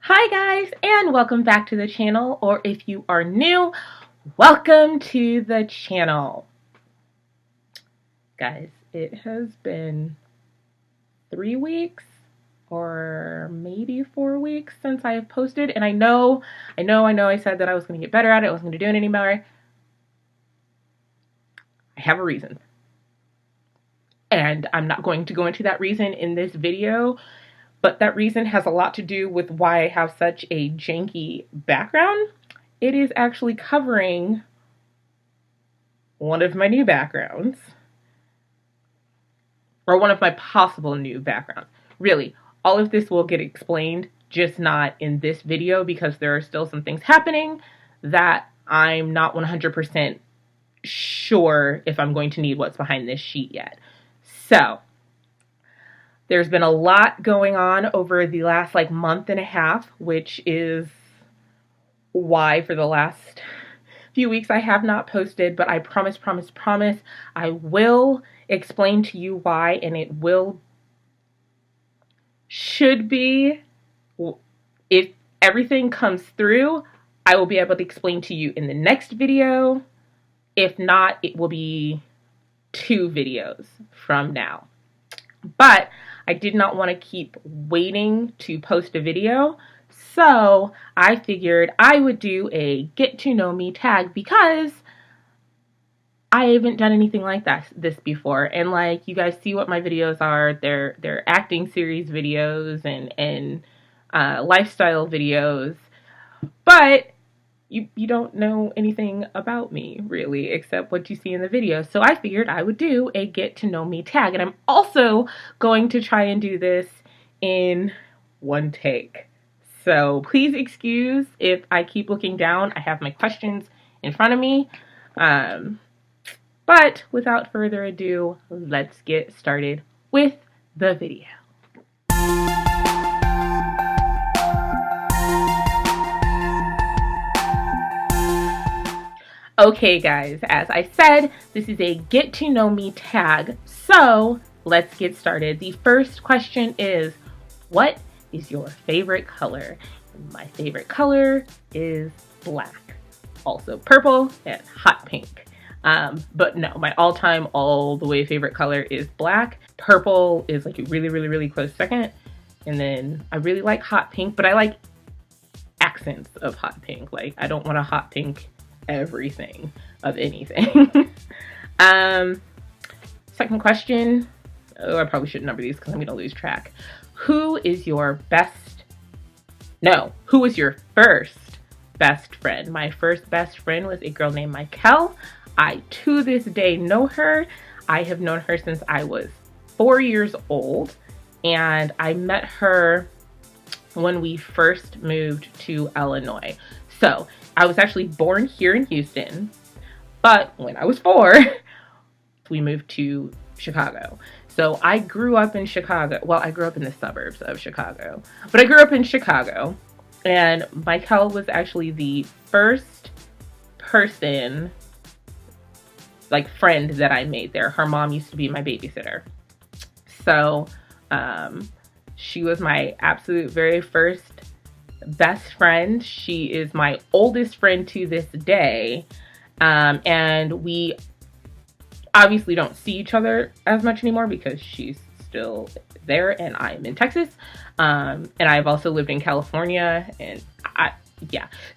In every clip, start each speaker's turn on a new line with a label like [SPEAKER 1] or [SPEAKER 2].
[SPEAKER 1] Hi guys, and welcome back to the channel, or if you are new, welcome to the channel. Guys, it has been 3 weeks or maybe 4 weeks since I have posted, and I know I said that I was going to get better at it, I wasn't going to do it anymore. I have a reason. And I'm not going to go into that reason in this video, but that reason has a lot to do with why I have such a janky background. It is actually covering one of my new backgrounds, or one of my possible new backgrounds. Really, all of this will get explained, just not in this video, because there are still some things happening that I'm not 100% sure if I'm going to need what's behind this sheet yet. So, there's been a lot going on over the last month and a half, which is why for the last few weeks I have not posted, but I promise I will explain to you why, and it should be, if everything comes through, I will be able to explain to you in the next video. If not, it will be 2 videos from now. But I did not want to keep waiting to post a video, so I figured I would do a get to know me tag, because I haven't done anything like this before. And you guys see what my videos are. They're acting series videos and lifestyle videos, but you don't know anything about me, really, except what you see in the video. So I figured I would do a get to know me tag. And I'm also going to try and do this in one take. So please excuse if I keep looking down. I have my questions in front of me. But without further ado, let's get started with the video. Okay guys, as I said, this is a get to know me tag, so let's get started. The first question is, what is your favorite color? My favorite color is black, also purple and hot pink. But no, my all-time, all the way favorite color is black. Purple is a really close second, and then I really like hot pink, but I like accents of hot pink. I don't want a hot pink everything of anything. Second question. Oh, I probably shouldn't number these because I'm gonna lose track. Who is your first best friend? My first best friend was a girl named Michael. I to this day know her. I have known her since I was 4 years old, and I met her when we first moved to Illinois. So I was actually born here in Houston, but when I was 4, we moved to Chicago. So I grew up in Chicago. Well, I grew up in the suburbs of Chicago, but I grew up in Chicago, and Michael was actually the first person, friend that I made there. Her mom used to be my babysitter. So she was my absolute very first best friend. She is my oldest friend to this day, and we obviously don't see each other as much anymore because she's still there and I'm in Texas, and I've also lived in California, and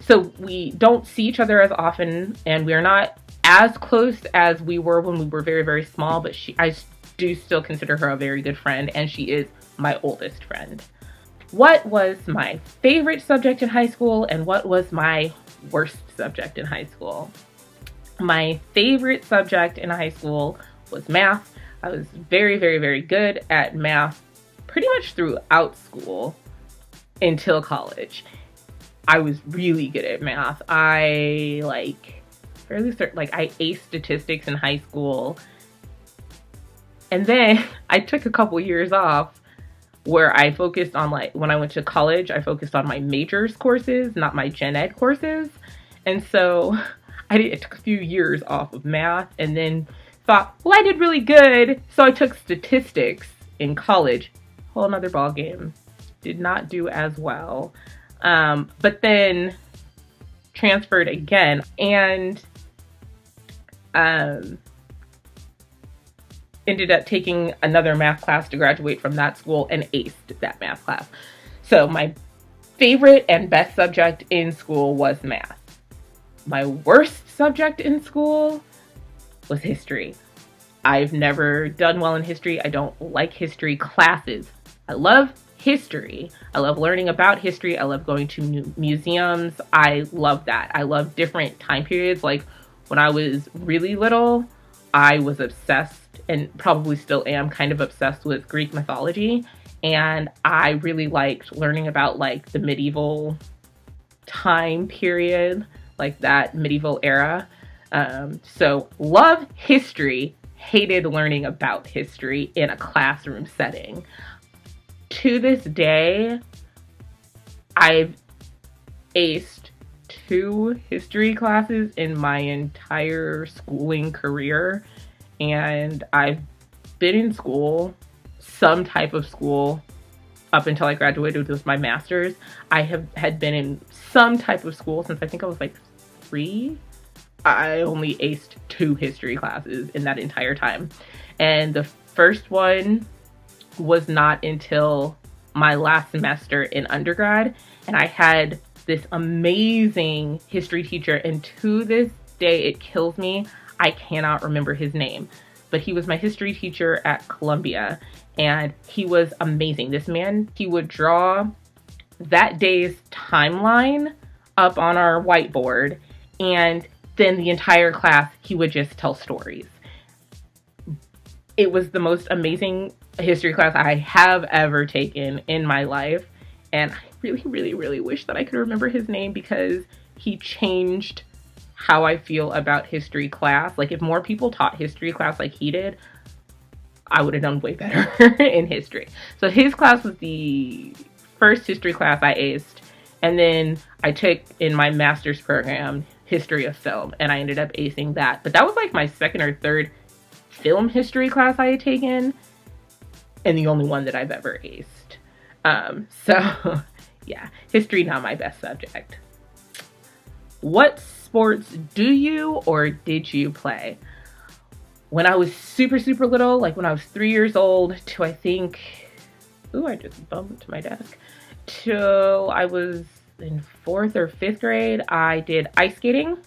[SPEAKER 1] so we don't see each other as often, and we're not as close as we were when we were very small, but I do still consider her a very good friend, and she is my oldest friend. What was my favorite subject in high school, and what was my worst subject in high school? My favorite subject in high school was math. I was very good at math pretty much throughout school until college. I was really good at math. I I aced statistics in high school, and then I took a couple years off where I focused on, when I went to college, I focused on my majors courses, not my gen ed courses. And so I took a few years off of math, and then thought, well, I did really good, so I took statistics in college. Whole nother ball game. Did not do as well. But then transferred again and ended up taking another math class to graduate from that school and aced that math class. So my favorite and best subject in school was math. My worst subject in school was history. I've never done well in history. I don't like history classes. I love history. I love learning about history. I love going to museums. I love that. I love different time periods. Like when I was really little, I was obsessed, and probably still am, kind of obsessed with Greek mythology. And I really liked learning about like the medieval time period, like that medieval era. So love history, hated learning about history in a classroom setting. To this day, I've aced 2 history classes in my entire schooling career, and I've been in school, some type of school, up until I graduated with my master's. I had been in some type of school since I think I was like 3. I only aced 2 history classes in that entire time. And the first one was not until my last semester in undergrad. And I had this amazing history teacher. And to this day, it kills me, I cannot remember his name. But he was my history teacher at Columbia. And he was amazing. This man, he would draw that day's timeline up on our whiteboard. And then the entire class, he would just tell stories. It was the most amazing history class I have ever taken in my life. And I really, really, really wish that I could remember his name, because he changed how I feel about history class. Like if more people taught history class like he did, I would have done way better in history. So his class was the first history class I aced. And then I took in my master's program, history of film, and I ended up acing that. But that was like my second or third film history class I had taken, and the only one that I've ever aced. So yeah, history not my best subject. What sports do you or did you play? When I was super, super little, like when I was 3 years old to I think, I just bumped my desk, till I was in 4th or 5th grade, I did ice skating,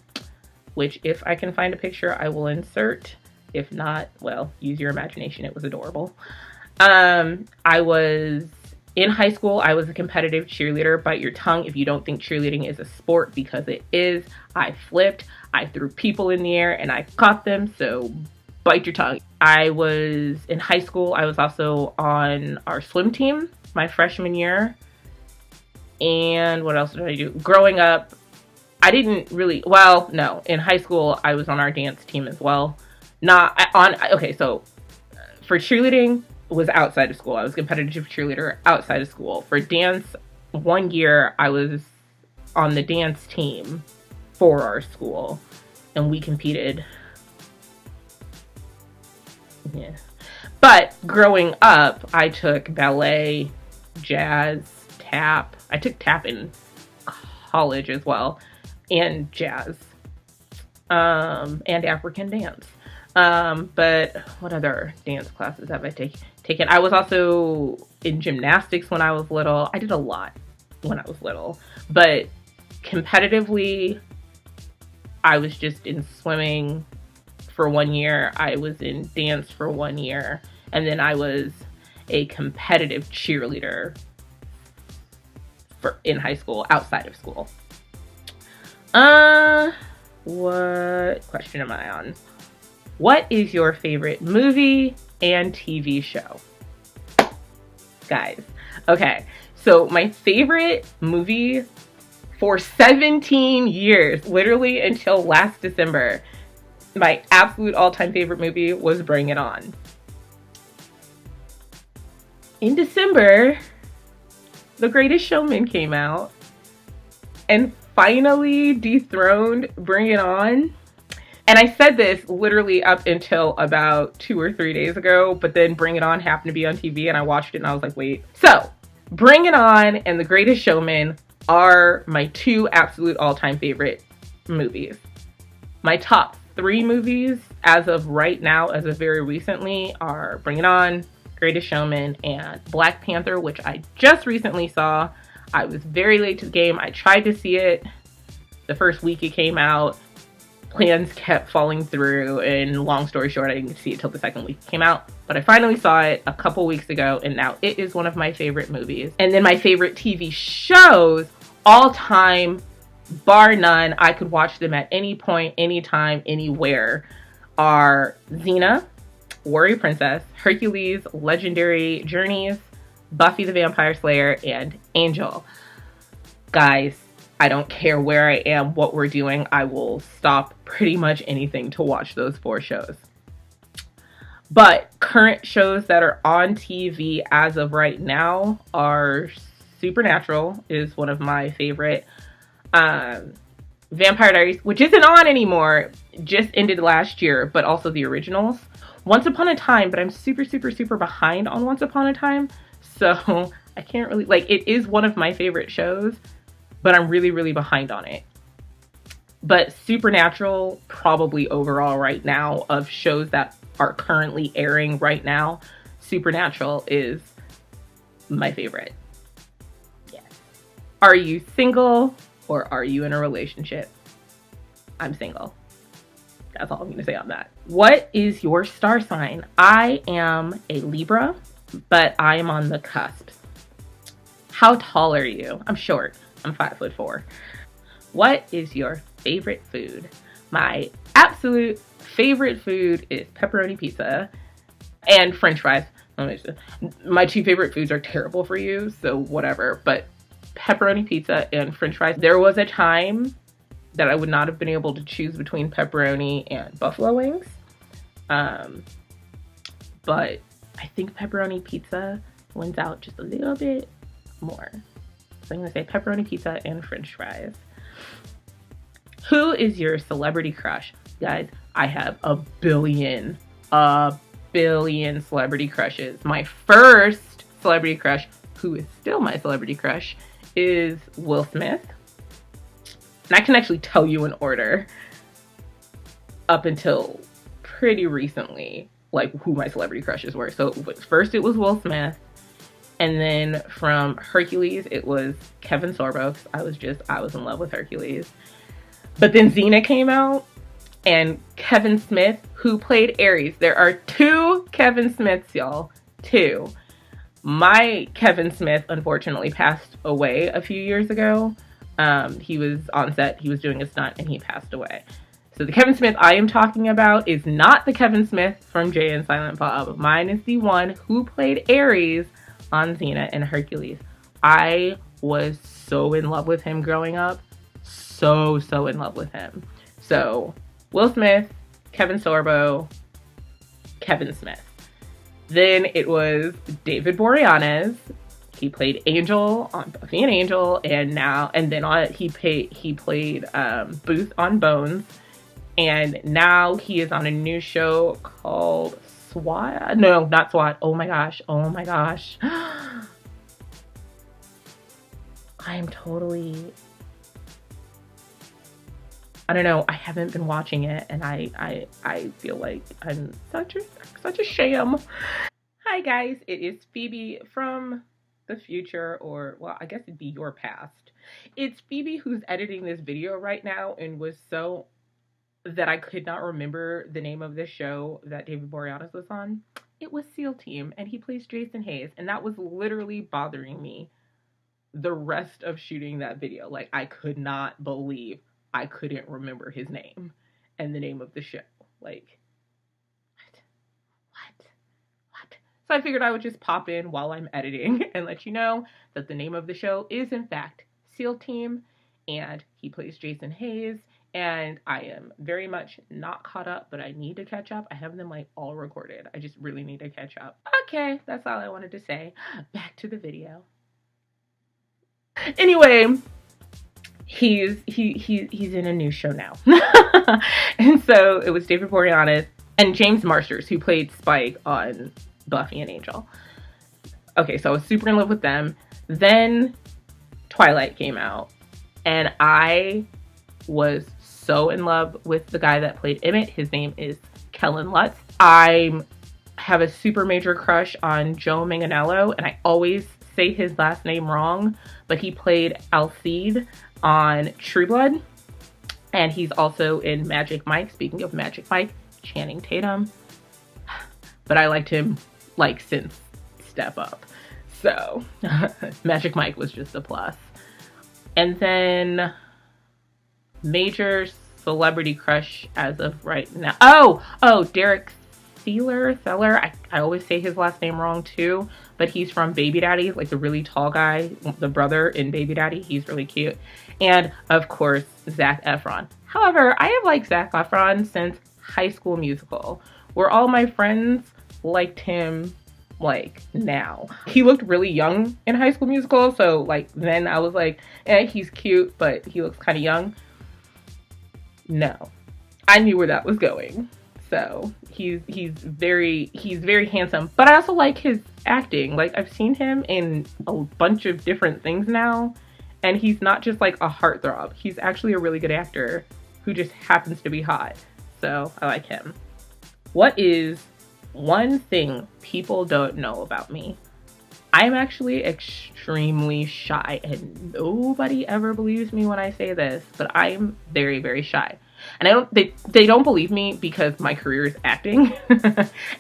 [SPEAKER 1] which if I can find a picture, I will insert. If not, well, use your imagination. It was adorable. I was in high school. I was a competitive cheerleader. Bite your tongue if you don't think cheerleading is a sport, because it is. I flipped. I threw people in the air and I caught them. So bite your tongue. I was in high school. I was also on our swim team my freshman year. And what else did I do? Growing up, I didn't really, well, no. In high school, I was on our dance team as well. So for cheerleading, it was outside of school. I was a competitive cheerleader outside of school. For dance, 1 year, I was on the dance team for our school. And we competed. Yeah. But growing up, I took ballet, jazz, tap. I took tap in college as well, and jazz, and African dance. But what other dance classes have I taken? I was also in gymnastics when I was little. I did a lot when I was little, but competitively, I was just in swimming for 1 year. I was in dance for 1 year, and then I was a competitive cheerleader in high school, outside of school. What question am I on? What is your favorite movie and TV show? Guys, okay, so my favorite movie for 17 years, literally until last December, my absolute all-time favorite movie was Bring It On. In December, The Greatest Showman came out and finally dethroned Bring It On. And I said this literally up until about 2 or 3 days ago, but then Bring It On happened to be on TV and I watched it and I was like, wait. So, Bring It On and The Greatest Showman are my two absolute all-time favorite movies. My top three movies as of right now, as of very recently, are Bring It On, Greatest Showman, and Black Panther, which I just recently saw. I was very late to the game. I tried to see it the first week it came out. Plans kept falling through, and long story short, I didn't get to see it till the second week it came out. But I finally saw it a couple weeks ago, and now it is one of my favorite movies. And then my favorite TV shows, all time, bar none, I could watch them at any point, anytime, anywhere, are Xena, Warrior Princess, Hercules, Legendary Journeys, Buffy the Vampire Slayer, and Angel. Guys, I don't care where I am, what we're doing, I will stop pretty much anything to watch those 4 shows. But current shows that are on TV as of right now are Supernatural is one of my favorite. Vampire Diaries, which isn't on anymore, just ended last year, but also the originals. Once Upon a Time, but I'm super behind on Once Upon a Time, so I can't really, like, it is one of my favorite shows, but I'm really behind on it. But Supernatural, probably overall right now, of shows that are currently airing right now, Supernatural is my favorite. Yes. Are you single or are you in a relationship? I'm single. That's all I'm going to say on that. What is your star sign? I am a Libra, but I am on the cusp. How tall are you? I'm short. I'm 5'4". What is your favorite food? My absolute favorite food is pepperoni pizza and French fries. My 2 favorite foods are terrible for you, so whatever. But pepperoni pizza and French fries. There was a time that I would not have been able to choose between pepperoni and buffalo wings. But I think pepperoni pizza wins out just a little bit more. So I'm gonna say pepperoni pizza and French fries. Who is your celebrity crush? Guys, I have a billion celebrity crushes. My first celebrity crush, who is still my celebrity crush, is Will Smith. And I can actually tell you in order up until pretty recently, like, who my celebrity crushes were. So first it was Will Smith. And then from Hercules, it was Kevin Sorbo. I was in love with Hercules. But then Xena came out, and Kevin Smith, who played Ares. There are 2 Kevin Smiths, y'all. 2. My Kevin Smith, unfortunately, passed away a few years ago. He was on set, he was doing a stunt, and he passed away. So the Kevin Smith I am talking about is not the Kevin Smith from Jay and Silent Bob. Mine is the one who played Ares on Xena and Hercules. I was so in love with him growing up. So in love with him. So Will Smith, Kevin Sorbo, Kevin Smith. Then it was David Boreanaz. He played Angel on Buffy and Angel, and then he played Booth on Bones, and now he is on a new show called SWAT. No, not SWAT. Oh my gosh. I am totally, I don't know. I haven't been watching it, and I feel like I'm such a sham. Hi guys, it is Phoebe from the future, or well, I guess it'd be your past. It's Phoebe who's editing this video right now, and was so that I could not remember the name of this show that David Boreanaz was on. It was SEAL Team, and he plays Jason Hayes, and that was literally bothering me the rest of shooting that video. Like, I could not believe I couldn't remember his name and the name of the show. Like, what? So I figured I would just pop in while I'm editing and let you know that the name of the show is in fact SEAL Team, and he plays Jason Hayes, and I am very much not caught up, but I need to catch up. I have them like all recorded. I just really need to catch up. Okay, that's all I wanted to say. Back to the video. Anyway, he's in a new show now. And so it was David Boreanaz and James Marsters, who played Spike on Buffy and Angel. Okay, so I was super in love with them. Then Twilight came out, and I was so in love with the guy that played Emmett. His name is Kellen Lutz. I have a super major crush on Joe Manganiello, and I always say his last name wrong, but he played Alcide on True Blood, and he's also in Magic Mike. Speaking of Magic Mike, Channing Tatum, but I liked him like since Step Up, so Magic Mike was just a plus. And then major celebrity crush as of right now. Oh, Derek Theler. I always say his last name wrong too, but he's from Baby Daddy, like the really tall guy, the brother in Baby Daddy. He's really cute. And of course, Zac Efron. However, I have liked Zac Efron since High School Musical, where all my friends liked him like now. He looked really young in High School Musical, so like then I was like, he's cute, but he looks kind of young. No, I knew where that was going. So he's very handsome, but I also like his acting. Like, I've seen him in a bunch of different things now, and he's not just like a heartthrob. He's actually a really good actor who just happens to be hot. So I like him. What is one thing people don't know about me? I'm actually extremely shy, and nobody ever believes me when I say this, but I'm very, very shy. And they don't believe me because my career is acting.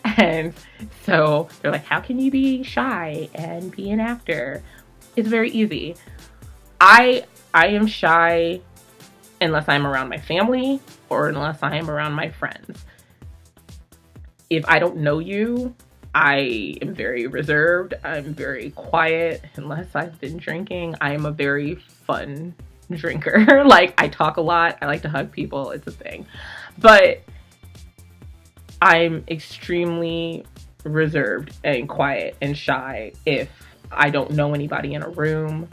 [SPEAKER 1] And so they're like, how can you be shy and be an actor? It's very easy. I am shy unless I'm around my family or unless I am around my friends. If I don't know you, I am very reserved. I'm very quiet unless I've been drinking. I am a very fun drinker. Like, I talk a lot. I like to hug people. It's a thing. But I'm extremely reserved and quiet and shy if I don't know anybody in a room.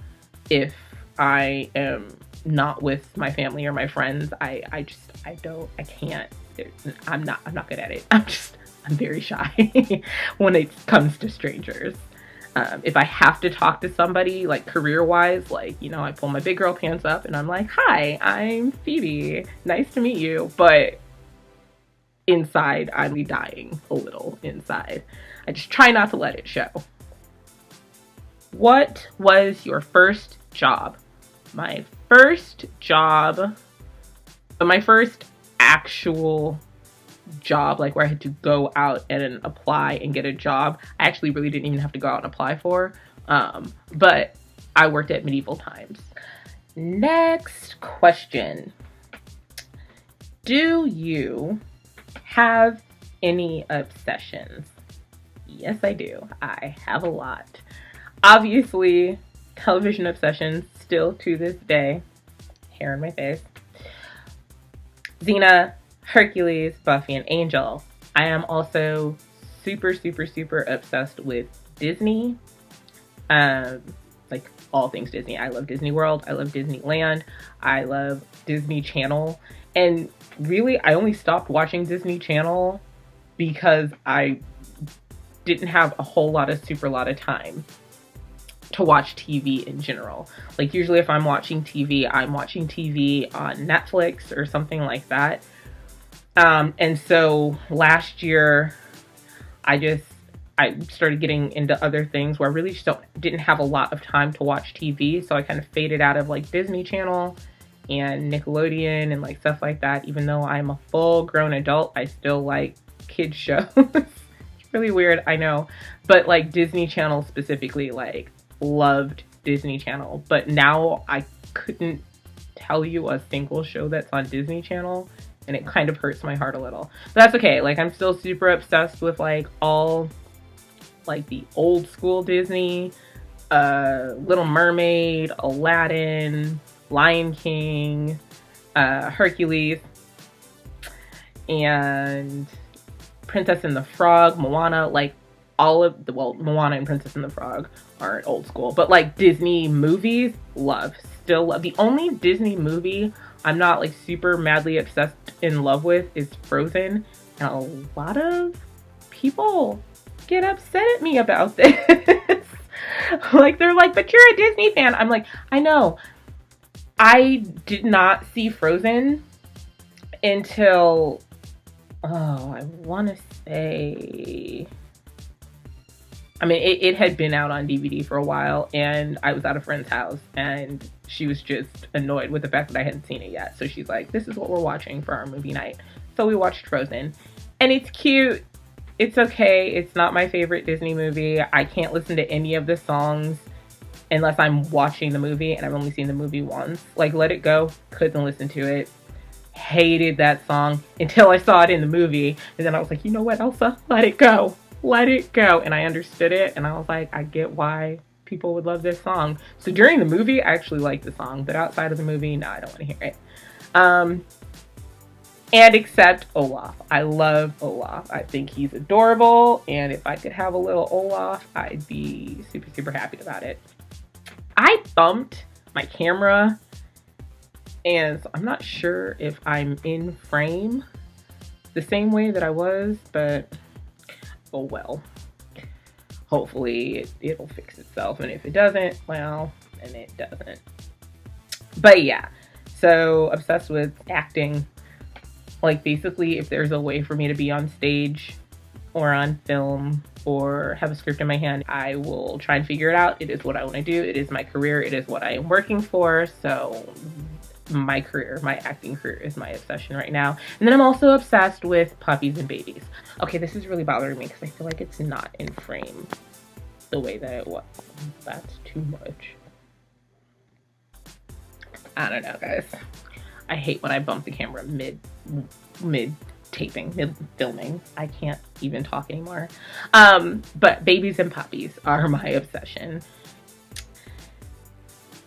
[SPEAKER 1] If I am not with my family or my friends, I can't. I'm not good at it. I'm very shy when it comes to strangers. If I have to talk to somebody, like career-wise, like, you know, I pull my big girl pants up and I'm like, hi, I'm Phoebe. Nice to meet you. But inside, I'd be dying a little inside. I just try not to let it show. What was your first job? My first actual job, like where I had to go out and apply and get a job, I actually really didn't even have to go out and apply for, but I worked at Medieval Times. Next question. Do you have any obsessions? Yes, I do. I have a lot. Obviously, television obsessions still to this day. Hair in my face. Xena, Hercules, Buffy, and Angel. I am also super, super, super obsessed with Disney. Like all things Disney. I love Disney World. I love Disneyland. I love Disney Channel. And really, I only stopped watching Disney Channel because I didn't have a whole lot of time to watch TV in general. Like, usually if I'm watching TV, I'm watching TV on Netflix or something like that. And so last year, I started getting into other things where I really just didn't have a lot of time to watch TV. So I kind of faded out of like Disney Channel and Nickelodeon and like stuff like that. Even though I'm a full grown adult, I still like kids shows. It's really weird, I know. But like Disney Channel specifically, like loved Disney Channel. But now I couldn't tell you a single show that's on Disney Channel. And it kind of hurts my heart a little. But that's okay. Like, I'm still super obsessed with like all like the old school Disney, Little Mermaid, Aladdin, Lion King, Hercules, and Princess and the Frog, Moana. Like all of the, well, Moana and Princess and the Frog aren't old school, but like Disney movies, still love. The only Disney movie I'm not like super madly obsessed in love with is Frozen, and a lot of people get upset at me about this. Like, they're like, but you're a Disney fan. I'm like, I know. I did not see Frozen until, oh, I want to say, I mean, it had been out on DVD for a while, and I was at a friend's house, and she was just annoyed with the fact that I hadn't seen it yet. So she's like, this is what we're watching for our movie night. So we watched Frozen, and it's cute. It's okay. It's not my favorite Disney movie. I can't listen to any of the songs unless I'm watching the movie, and I've only seen the movie once. Like, Let It Go, couldn't listen to it. Hated that song until I saw it in the movie, and then I was like, you know what, Elsa? Let it go. Let it go. And I understood it, and I was like, I get why people would love this song. So during the movie, I actually liked the song, but outside of the movie, no, I don't want to hear it. And except Olaf. I love Olaf. I think he's adorable, and if I could have a little Olaf, I'd be super, super happy about it. I bumped my camera, and so I'm not sure if I'm in frame the same way that I was, but oh well. Hopefully it'll fix itself, and if it doesn't, well, then it doesn't. But yeah, so obsessed with acting. Like, basically, if there's a way for me to be on stage or on film or have a script in my hand, I will try and figure it out. It is what I want to do. It is my career. It is what I am working for. So my career, my acting career is my obsession right now. And then I'm also obsessed with puppies and babies. Okay, this is really bothering me because I feel like it's not in frame the way that it was. That's too much. I don't know, guys. I hate when I bump the camera mid taping, mid filming. I can't even talk anymore. But babies and puppies are my obsession.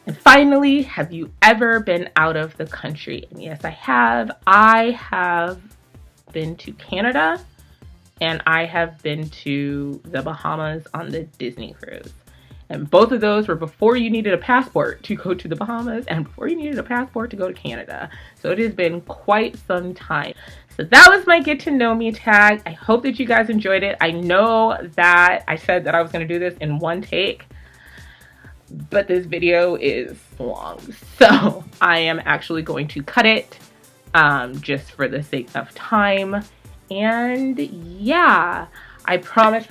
[SPEAKER 1] And finally, have you ever been out of the country? And yes, I have. I have been to Canada, and I have been to the Bahamas on the Disney cruise. And both of those were before you needed a passport to go to the Bahamas and before you needed a passport to go to Canada. So it has been quite some time. So that was my get to know me tag. I hope that you guys enjoyed it. I know that I said that I was going to do this in one take, but this video is long. So I am actually going to cut it just for the sake of time. And yeah, I promise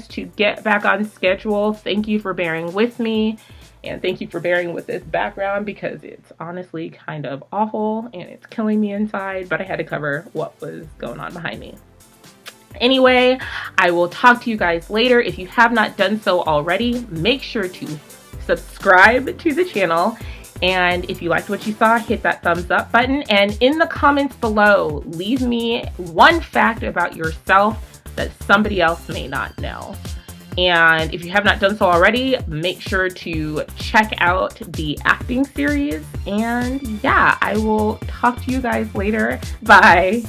[SPEAKER 1] to get back on schedule. Thank you for bearing with me, and thank you for bearing with this background because it's honestly kind of awful and it's killing me inside, but I had to cover what was going on behind me. Anyway, I will talk to you guys later. If you have not done so already, make sure to subscribe to the channel. And if you liked what you saw, hit that thumbs up button. And in the comments below, leave me one fact about yourself that somebody else may not know. And if you have not done so already, make sure to check out the acting series. And yeah, I will talk to you guys later. Bye.